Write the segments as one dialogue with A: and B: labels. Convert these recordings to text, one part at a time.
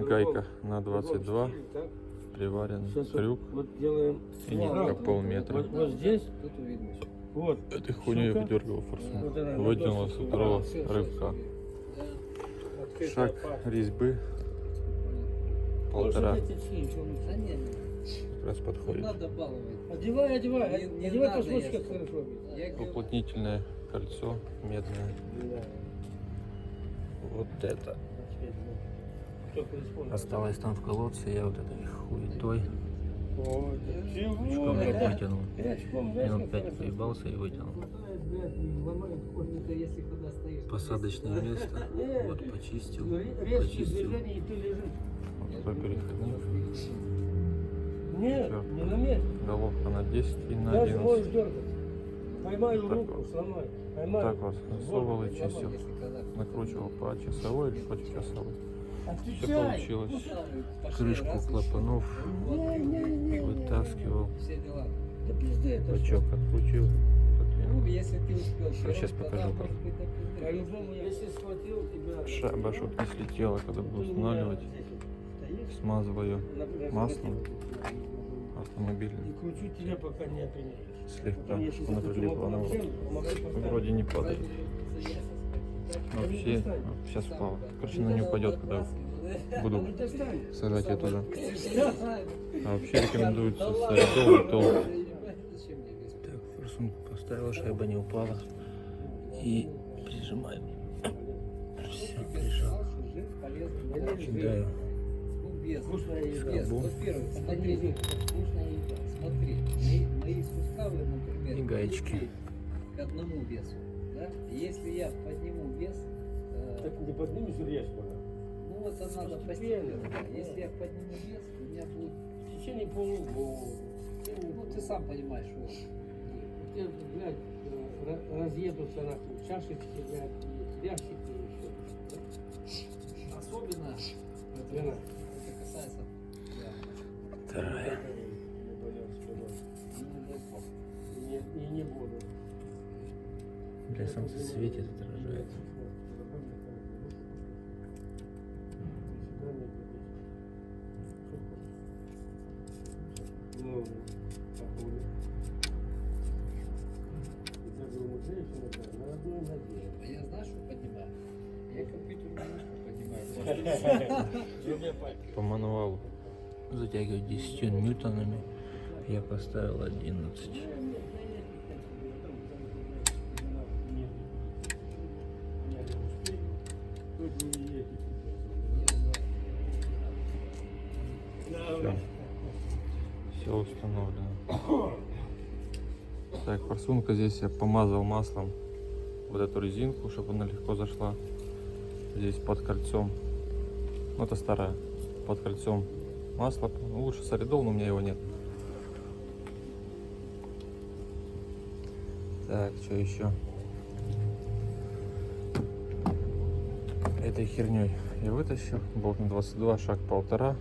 A: Гайка на 22, приварен крюк
B: Вот делаем
A: и нитка полметра.
B: вот здесь. Вот.
A: Этой хуйней выдергивал форсунку. Выдернула со второго рывка. Шаг резьбы 1,5. Как раз подходит.
B: Одевай, одевай.
C: Не
B: Одевай,
C: надо,
B: посмотри,
C: я
B: как хорошо.
A: Уплотнительное кольцо медное. Вот это. Осталось там в колодце, я вот этой хуетой крючком не вытянул. Минут 5 поебался и вытянул. Посадочное место. Вот почистил. Почистил. Вот такой переходник.
B: Нет,
A: Всё.
B: не на месте.
A: Головка на 10 и на
B: Даже можешь
A: 11.
B: дергать. Поймаю
A: Так
B: руку,
A: вот.
B: сломай. Поймаю.
A: Так вот, засовывал и чистил. Накручивал по часовой или против часовой. Все
B: Отвечай.
A: получилось. Крышку клапанов вытаскивал.
C: Все дела.
B: Да пизды это.
A: Бачок открутил.
C: Ну, если ты успел.
A: Сейчас покажу, как.
B: По-любому, если схватил тебя...
A: Башок не слетела, когда буду устанавливать. Смазываю маслом
B: И
A: автомобильным.
B: кручу тебя, пока не опьянеешь.
A: Слегка, чтобы она прилипла. Она вроде не падает. Но вообще, сейчас упала. Короче, она не упадет, когда буду сажать ее туда. А вообще рекомендуется солидол и толк. Так, форсунку поставила, шайба не упала. И прижимаем. Все, прижал. Кидаю.
B: Вкусная еда.
C: Без. Во-первых, смотри, смотри, мои суставы, например,
A: И гаечки.
C: к одному весу. Да? Если я подниму вес,
B: Так не поднимешь резко.
C: ну вот это надо постепенно. Если я подниму вес, у меня будет,
B: В течение полугода.
C: ну ты сам понимаешь, что
B: У тебя, блядь, разъедутся нахуй чашечки, блядь, и ящики и все.
C: особенно
B: Вера.
C: это касается.
A: Вторая.
B: И не буду.
A: Бля, солнце светит, отражает.
B: Ну, на одной ноге.
C: А я знаю, что поднимаю. Я компьютер поднимаю.
A: По мануалу затягивать 10 ньютонами. Я поставил 11. Все. Все установлено. Так, форсунка здесь я помазал маслом вот эту резинку, чтобы она легко зашла. Здесь под кольцом. Ну, это старая. Под кольцом масло. Ну, лучше солидол, но у меня его нет. Так, что еще? Этой херней я вытащил. Болт на 22, шаг 1,5.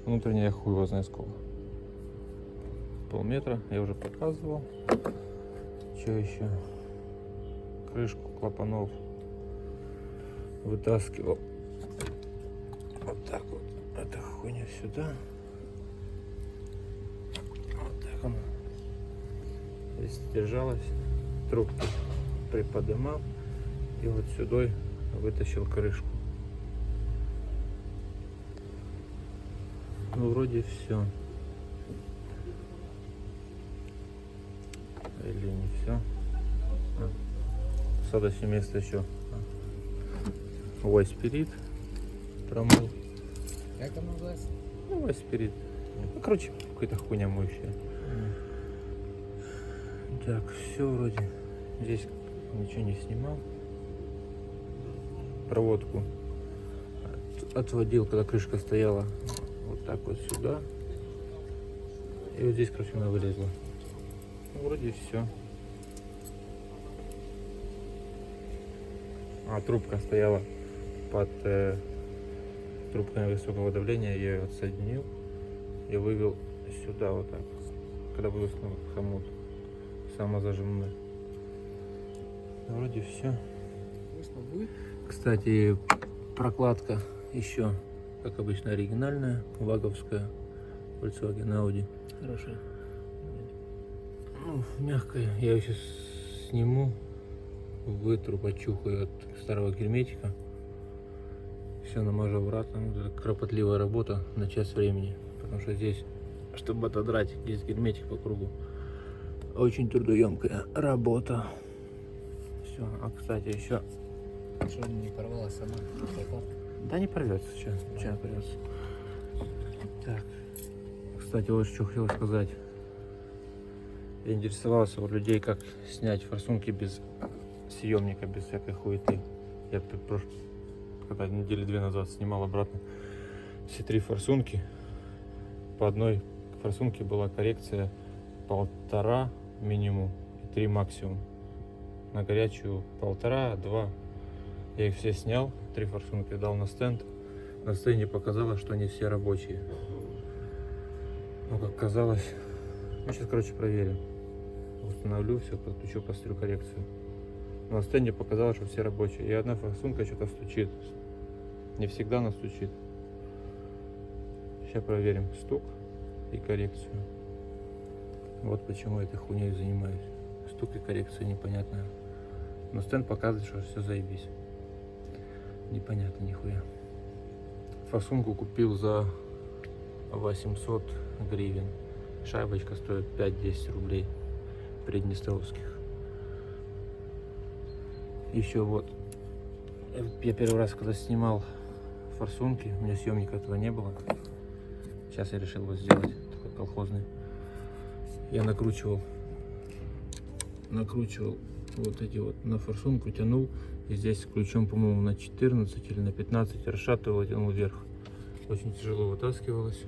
A: Внутренний я хуй его знает сколько. Полметра я уже показывал. Что еще? Крышку клапанов вытаскивал. Вот так вот. Эта хуйня сюда. Вот так она. Здесь держалась. Трубки приподнимал. И вот сюда вытащил крышку. Ну, вроде все. Или не все. Посадочное место еще. Вайспирит промыл.
C: Как оно называется?
A: Ну, вайспирит. Ну, короче, какая-то хуйня моющая. Так, все вроде. Здесь ничего не снимал. Проводку отводил, когда крышка стояла. Вот так вот сюда. И вот здесь, короче, она вылезла. Ну, вроде все. А трубка стояла под трубкой высокого давления. Я ее отсоединил и вывел сюда вот так. Когда буду снова хомут самозажимной. Вроде все.
C: Слышно будет?
A: Кстати, прокладка еще как обычно, оригинальная, ваговская, Volkswagen Audi.
B: Хорошо.
A: Ну, мягкая. Я ее сейчас сниму, вытру, почухаю от старого герметика. Все намажу обратно. Вот это кропотливая работа на час времени. Потому что здесь, чтобы отодрать здесь герметик по кругу, очень трудоемкая работа. Все. А кстати, еще.
C: Что не порвалась сама?
A: Да не порвется, что порвется. Так. Кстати, вот что хотел сказать. Я интересовался у людей, как снять форсунки без съемника, без всякой хуеты. Я когда недели 2 назад снимал обратно все 3 форсунки. По одной форсунке была коррекция 1,5 минимум и 3 максимум. На горячую 1,5-2. Я их все снял, 3 форсунки дал на стенд. На стенде показалось, что они все рабочие. Ну, как казалось, ну, сейчас, короче, проверим. Установлю все, подключу, посмотрю коррекцию. На стенде показалось, что все рабочие. И одна форсунка что-то стучит. Не всегда она стучит. Сейчас проверим стук и коррекцию. Вот почему этой хуйней занимаюсь. Стук и коррекция непонятная. Но стенд показывает, что все заебись. Непонятно нихуя. Форсунку купил за 800 гривен. Шайбочка стоит 5-10 рублей приднестровских. Еще вот, я первый раз, когда снимал форсунки, у меня съемника этого не было. Сейчас я решил его сделать, такой колхозный. Я накручивал вот эти вот на форсунку, тянул. И здесь ключом, по-моему, на 14 или на 15 расшатывал и тянул вверх. Очень тяжело вытаскивалось.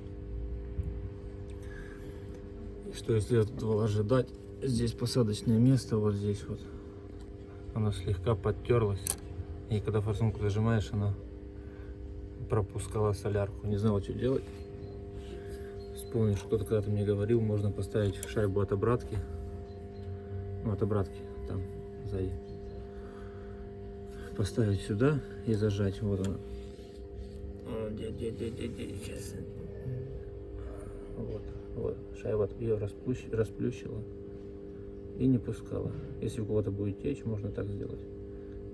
A: И что если этого ожидать? Здесь посадочное место, вот здесь вот. Оно слегка подтерлось. И когда форсунку зажимаешь, она пропускала солярку. Не знал, что делать. Вспомнил, что кто-то когда-то мне говорил, можно поставить шайбу от обратки. Ну, от обратки, там, сзади. Поставить сюда и зажать. Вот она. Сейчас. Вот. Шайба ее расплющила и не пускала. Если у кого-то будет течь, можно так сделать.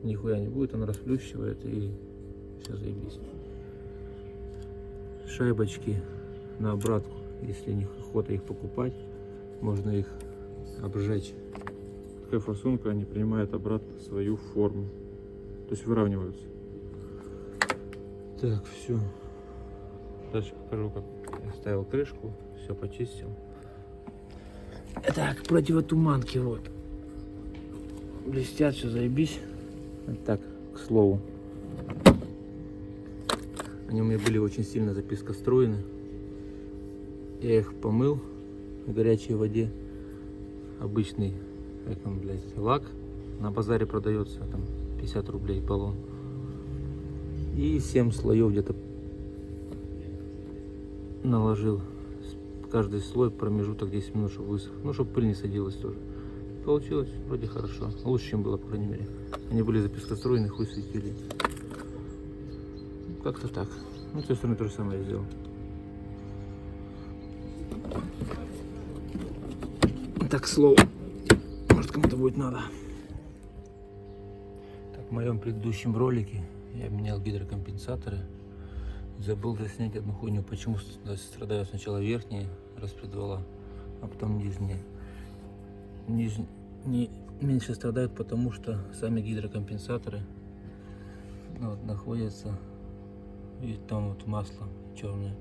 A: Нихуя не будет, она расплющивает и все заебись. Шайбочки на обратку, если неохота их покупать, можно их обжечь. Такая форсунка, они принимают обратно свою форму. То есть выравниваются. Так, все. Дальше покажу, как я ставил крышку, все почистил. Так, противотуманки вот. Блестят, все заебись. Вот так, к слову. Они у меня были очень сильно запискостроены. Я их помыл в горячей воде. Обычный, как он, блядь, лак. На базаре продается, там 50 рублей баллон. И 7 слоев где-то наложил. Каждый слой промежуток 10 минут, чтобы высох. Ну, чтобы пыль не садилась тоже. Получилось вроде хорошо. Лучше, чем было, по крайней мере. Они были запискостроены, хуй светили. Как-то так. Ну, с той стороны то же самое сделал. Так, слово. Может, кому-то будет надо. Так, в моем предыдущем ролике я менял гидрокомпенсаторы. Забыл заснять одну хуйню, почему страдают сначала верхние распредвала, а потом нижние. Нижние меньше страдают, потому что сами гидрокомпенсаторы находятся, и там вот масло черное,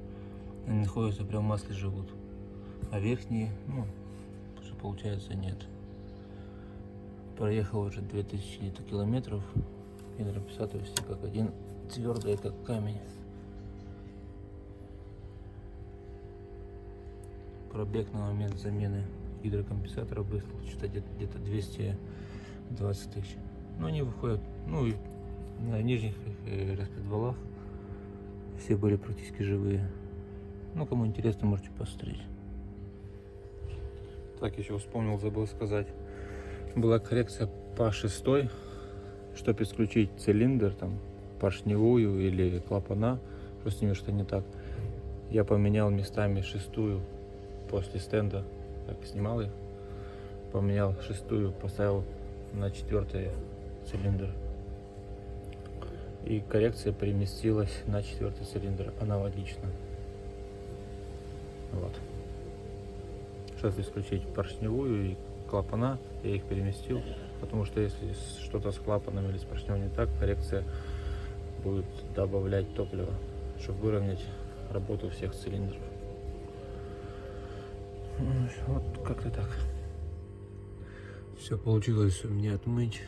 A: они находятся прям в масле, живут. А верхние, ну, что получается, нет. Проехал уже 2000 где-то километров, гидрокомпенсаторы все как один, твердые как камень. Пробег на момент замены гидрокомпенсатора быстро, что-то где-то 220 тысяч. Но они выходят, ну и на нижних распредвалах все были практически живые. Ну, кому интересно, можете посмотреть. Так, еще вспомнил, забыл сказать. Была коррекция по 6, чтобы исключить цилиндр, там, поршневую или клапана. что с ними что-то не так. Я поменял местами шестую после стенда, так снимал их, поменял шестую, поставил на 4-й цилиндр. И коррекция переместилась на 4-й цилиндр аналогично. Вот. Чтобы исключить поршневую и клапана, я их переместил, потому что если что-то с клапаном или с поршнем не так, коррекция будет добавлять топливо, чтобы выровнять работу всех цилиндров. Вот как-то так. Все получилось у меня отмыть.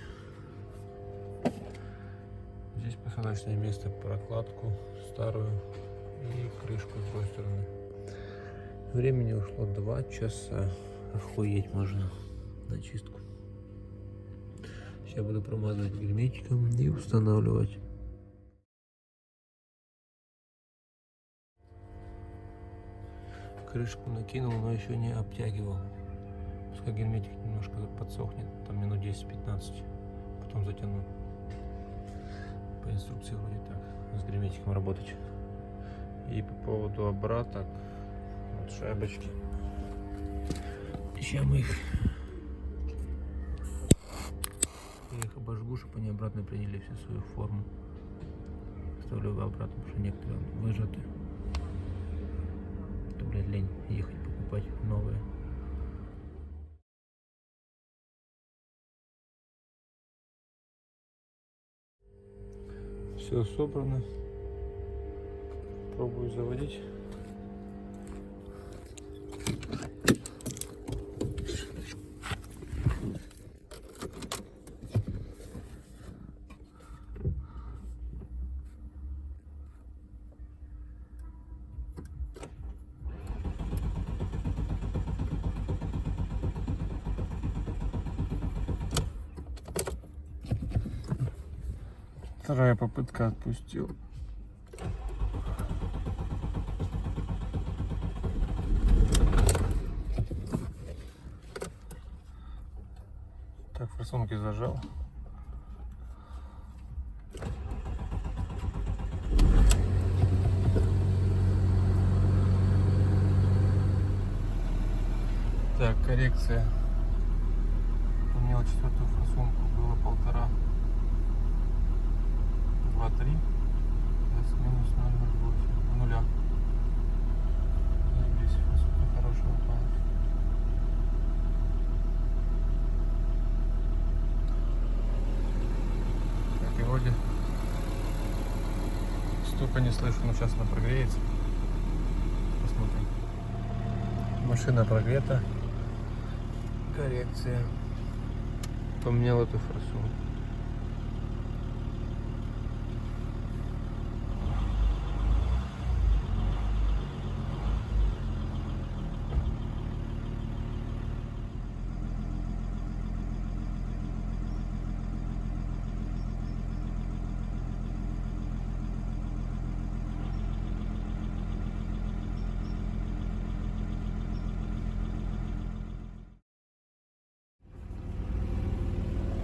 A: Здесь посадочное место, прокладку старую и крышку с другой стороны. Времени ушло 2 часа. Охуеть можно на чистку. Сейчас буду промазывать герметиком и устанавливать. Крышку накинул, но еще не обтягивал. Пускай герметик немножко подсохнет, там минут 10-15, потом затяну. По инструкции вроде так, с герметиком работать. И по поводу обраток, вот шайбочки. Сейчас мы их обожгу, чтобы они обратно приняли всю свою форму. Ставлю обратно, потому что некоторые выжаты. То, блядь, лень ехать покупать новые. Все собрано. Пробую заводить. Вторая попытка, отпустил. Так, форсунки зажал. Так, коррекция. Поменял 4-ю форсунку, было 1,5. 2,3. Сейчас минус 0,08. Нуля. Здесь форсунка хорошая попалась. Так, и вроде стука не слышу, но сейчас она прогреется. Посмотрим. Машина прогрета. Коррекция. Поменял эту форсунку.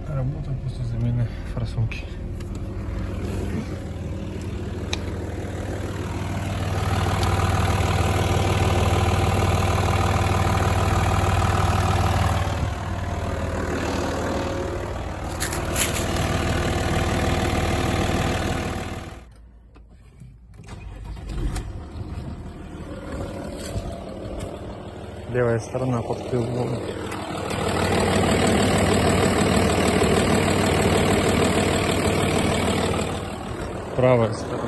A: Работает после замены форсунки. Левая сторона под крылом. Правая сторона.